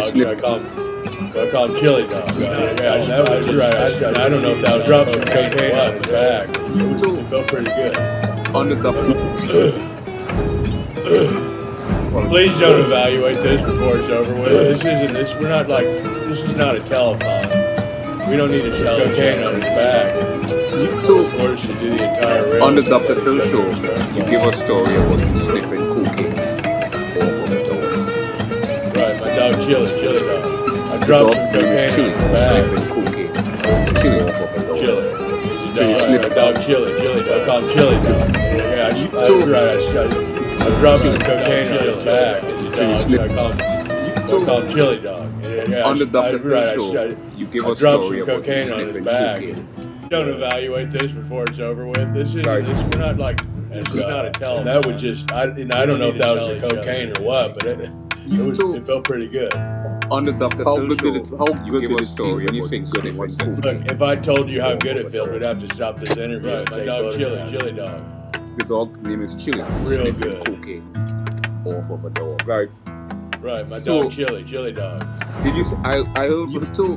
I call him Chili Dog. Yeah, that was right. I don't know if that was dropped some cocaine on his back. It felt pretty good. On the top. Please don't evaluate this before it's over with. This is not a telephone. We don't need to shove cocaine on his back. So, Or to do the entire rail. on the Dr. Phil show, you give a story about you sniffing cocaine off of the dog. Right, my dog Chili Dog. I The dropped dog some name cocaine is on Chili, his back. sniffing cocaine. It's chili off of the dog. Chili. Chili My dog Chili Dog. I call him Chili Dog. Yeah, I dropped some cocaine on his back. I call him Chili Dog. Yeah, On the Dr. Phil right, show, you give I a dropped story some about you cocaine on his sniffing back. cocaine. Don't evaluate this before it's over with. This is Right. we're not like it's not a tell. That would just I don't know if that was the cocaine or what, but it felt pretty good. On the Dr. How Phil good show, did it- how you good give did a it story feel when you about think you good it sniffing was? cocaine. Look, if I told you how good it felt, we'd have to stop this interview. Right, My dog Chili Dog. The dog's name is Chili, Real sniffing good. cocaine off of a dog. Right. Right, my So- dog Chili Dog. Did you? I heard. So